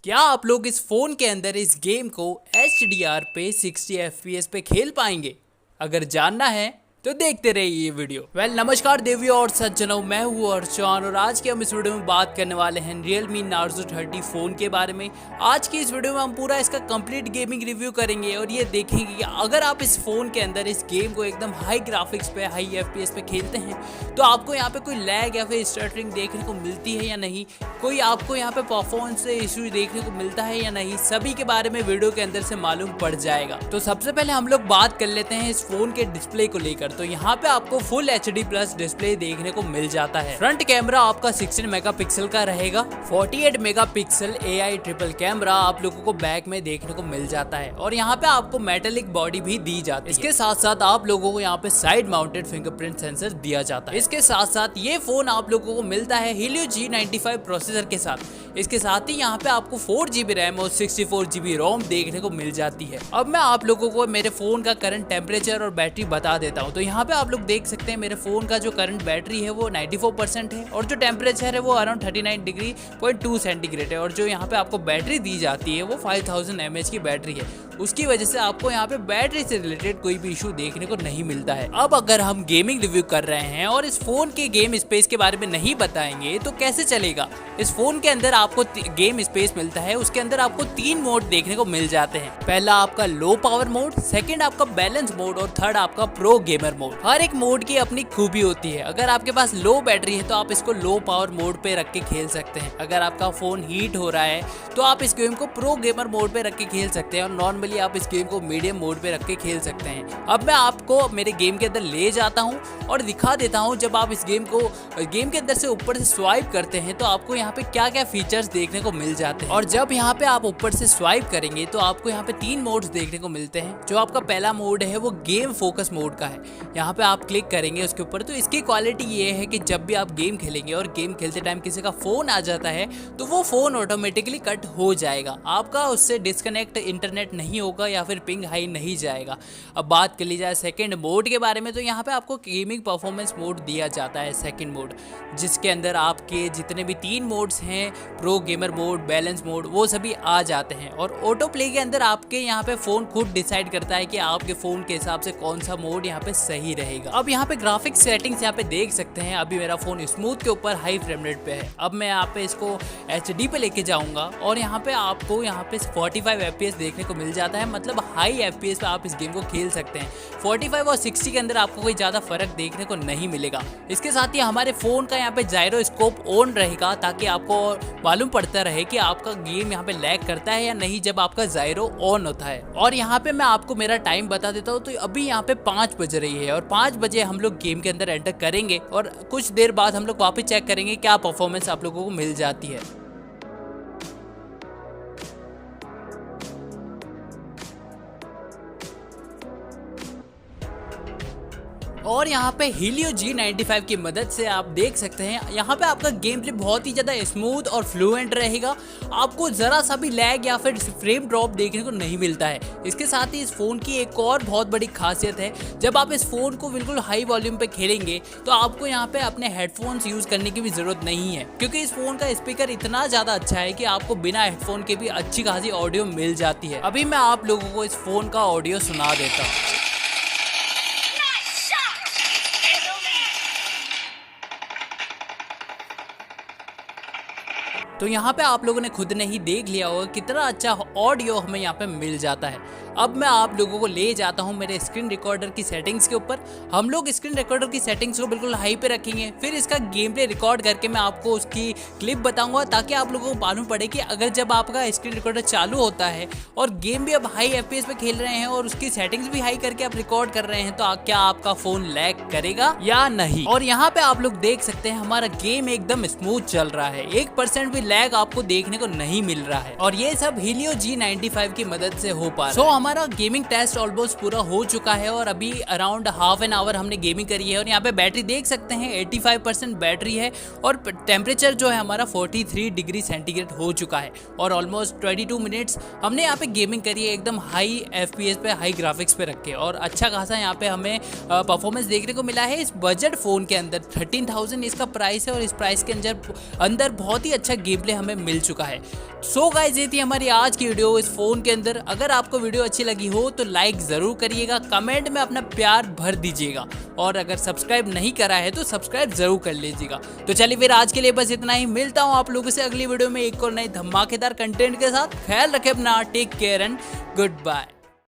क्या आप लोग इस फोन के अंदर इस गेम को HDR पे 60 FPS पे खेल पाएंगे? अगर जानना है तो देखते रहिए ये वीडियो। नमस्कार देवियों और सज्जनों, मैं हूँ अर्चन और आज के हम इस वीडियो में बात करने वाले हैं Realme Narzo 30 फोन के बारे में। आज की इस वीडियो में हम पूरा इसका कंप्लीट गेमिंग रिव्यू करेंगे और ये देखेंगे कि अगर आप इस फोन के अंदर इस गेम को एकदम हाई ग्राफिक्स पे, हाई FPS पे खेलते हैं तो आपको यहाँ पे कोई लैग या फिर स्टटरिंग देखने को मिलती है या नहीं, कोई आपको यहाँ पे परफॉर्मेंस इशू देखने को मिलता है या नहीं, सभी के बारे में वीडियो के अंदर से मालूम पड़ जाएगा। तो सबसे पहले हम लोग बात कर लेते हैं इस फोन के डिस्प्ले को लेकर। तो यहाँ पे आपको फुल HD प्लस डिस्प्ले देखने को मिल जाता है। फ्रंट कैमरा आपका 16 मेगापिक्सल का रहेगा। 48 मेगापिक्सल AI ट्रिपल कैमरा आप लोगों को बैक में देखने को मिल जाता है और यहाँ पे आपको मेटेलिक बॉडी भी दी जाती है। इसके साथ साथ आप लोगों को यहाँ पे साइड माउंटेड फिंगरप्रिंट सेंसर दिया जाता है। इसके साथ साथ ये फोन आप लोगों को मिलता है Helio G95 प्रोसेसर के साथ। इसके साथ ही यहाँ पे आपको 4GB रैम और 64GB रोम देखने को मिल जाती है। अब मैं आप लोगों को मेरे फोन का करंट टेम्परेचर और बैटरी बता देता हूँ। तो यहाँ पे आप लोग देख सकते हैं मेरे फोन का जो करंट बैटरी है वो 94% है और जो टेम्परेचर है वो अराउंड 39.2 सेंटीग्रेड है और जो यहाँ पे आपको बैटरी दी जाती है वो 5000 mAh की बैटरी है। उसकी वजह से आपको यहाँ पे बैटरी से रिलेटेड कोई भी इशू देखने को नहीं मिलता है। अब अगर हम गेमिंग रिव्यू कर रहे हैं और इस फोन के गेम स्पेस के बारे में नहीं बताएंगे तो कैसे चलेगा। इस फोन के अंदर आपको गेम स्पेस मिलता है, उसके अंदर आपको 3 मोड देखने को मिल जाते हैं। पहला आपका लो पावर मोड, सेकंड आपका बैलेंस मोड और थर्ड आपका प्रो गेमर मोड। हर एक मोड की अपनी खूबी होती है। अगर आपके पास लो बैटरी है तो आप इसको लो पावर मोड पे रख के खेल सकते हैं। अगर आपका फोन हीट हो रहा है तो आप इस गेम को प्रो गेमर मोड पे रख के खेल सकते हैं और नॉर्मली आप इस गेम को मीडियम मोड पे रख के खेल सकते हैं। अब मैं आपको मेरे गेम के अंदर ले जाता हूं और दिखा देता हूं जब आप इस गेम को गेम के अंदर से ऊपर से स्वाइप करते हैं तो आपको यहाँ पे क्या क्या फीचर्स देखने को मिल जाते हैं। और जब यहाँ पे आप ऊपर से स्वाइप करेंगे तो आपको यहाँ पे 3 मोड्स देखने को मिलते हैं। जो आपका पहला मोड है वो गेम फोकस मोड का है। यहाँ पे आप क्लिक करेंगे उसके ऊपर तो इसकी क्वालिटी ये है कि जब भी आप गेम खेलेंगे और गेम खेलते टाइम किसी का फोन आ जाता है तो वो फोन ऑटोमेटिकली कट हो जाएगा। आपका उससे डिस्कनेक्ट इंटरनेट नहीं होगा या फिर पिंग हाई नहीं जाएगा। अब बात कर ली जाए सेकंड मोड के बारे में तो यहाँ पे आपको गेमिंग परफॉर्मेंस मोड दिया जाता है सेकंड मोड, जिसके अंदर आपके जितने भी 3 मोड्स हैं, pro gamer mode, balance mode, वो सभी आ जाते हैं। और ऑटो प्ले के अंदर आपके यहाँ पे फोन खुद डिसाइड करता है कि आपके फोन के हिसाब से कौन सा मोड यहाँ पे सही रहेगा। अब यहाँ पे ग्राफिक्स सेटिंग्स यहाँ पे देख सकते हैं। अभी मेरा फोन स्मूथ के ऊपर हाई फ्रेम रेट पे है। अब मैं यहाँ पे इसको HD पे लेके जाऊंगा और यहाँ पे आपको यहाँ पे 45 FPS देखने को मिल जाता है। मतलब हाई FPS पे आप इस गेम को खेल सकते हैं। 45 और 60 के अंदर आपको कोई ज्यादा फर्क देखने को नहीं मिलेगा। इसके साथ ही हमारे फोन का यहाँ पे जायरोस्कोप ऑन रहेगा ताकि आपको मालूम पड़ता रहे कि आपका गेम यहाँ पे लैग करता है या नहीं जब आपका जायरो ऑन होता है। और यहाँ पे मैं आपको मेरा टाइम बता देता हूँ। तो अभी यहाँ पे 5 बज रही है और 5 बजे हम लोग गेम के अंदर एंटर करेंगे और कुछ देर बाद हम लोग वापस चेक करेंगे क्या परफॉर्मेंस आप लोगों को मिल जाती है। और यहाँ पे Helio G95 की मदद से आप देख सकते हैं यहाँ पे आपका गेम प्ले बहुत ही ज़्यादा स्मूथ और फ्लुएंट रहेगा। आपको ज़रा सा भी लैग या फिर फ्रेम ड्रॉप देखने को नहीं मिलता है। इसके साथ ही इस फ़ोन की एक और बहुत बड़ी खासियत है, जब आप इस फ़ोन को बिल्कुल हाई वॉल्यूम पे खेलेंगे तो आपको यहाँ पे अपने हेडफोन्स यूज़ करने की भी ज़रूरत नहीं है, क्योंकि इस फ़ोन का स्पीकर इतना ज़्यादा अच्छा है कि आपको बिना हेडफोन के भी अच्छी खासी ऑडियो मिल जाती है। अभी मैं आप लोगों को इस फ़ोन का ऑडियो सुना देता हूँ। तो यहाँ पे आप लोगों ने खुद ने ही देख लिया होगा कितना अच्छा ऑडियो हमें यहाँ पे मिल जाता है। अब मैं आप लोगों को ले जाता हूँ मेरे स्क्रीन रिकॉर्डर की सेटिंग्स के ऊपर। हम लोग स्क्रीन रिकॉर्डर की सेटिंग्स को बिल्कुल हाई पे रखेंगे, फिर इसका गेम प्ले रिकॉर्ड करके मैं आपको उसकी क्लिप बताऊंगा ताकि आप लोगों को मालूम पड़े कि अगर जब आपका स्क्रीन रिकॉर्डर चालू होता है और गेम भी अब हाई FPS पे खेल रहे हैं और उसकी सेटिंग्स भी हाई करके आप रिकॉर्ड कर रहे हैं तो क्या आपका फोन लैग करेगा या नहीं। और यहाँ पे आप लोग देख सकते हैं हमारा गेम एकदम स्मूथ चल रहा है, 1% भी लैग आपको देखने को नहीं मिल रहा है और ये सब Helio G95 की मदद से हो पा रहा है। हमारा गेमिंग टेस्ट ऑलमोस्ट पूरा हो चुका है और अभी अराउंड हाफ एन आवर हमने गेमिंग करी है और यहाँ पे बैटरी देख सकते हैं 85% बैटरी है और टेम्परेचर जो है हमारा 43 डिग्री सेंटीग्रेड हो चुका है और ऑलमोस्ट 22 मिनट्स हमने यहाँ पे गेमिंग करी है एकदम हाई FPS पे, हाई ग्राफिक्स पे रख के और अच्छा खासा यहाँ पे हमें परफॉर्मेंस देखने को मिला है इस बजट फोन के अंदर। 13,000 इसका प्राइस है और इस प्राइस के अंदर बहुत ही अच्छा गेमिंग गेम प्ले हमें मिल चुका है। सो गाइस, ये थी हमारी आज की वीडियो इस फोन के अंदर। अगर आपको वीडियो अच्छी लगी हो तो लाइक जरूर करिएगा, कमेंट में अपना प्यार भर दीजिएगा और अगर सब्सक्राइब नहीं करा है तो सब्सक्राइब जरूर कर लीजिएगा। तो चलिए फिर आज के लिए बस इतना ही। मिलता हूँ आप लोगों से अगली वीडियो में एक और नई धमाकेदार कंटेंट के साथ। ख्याल रखें अपना, take care and good bye.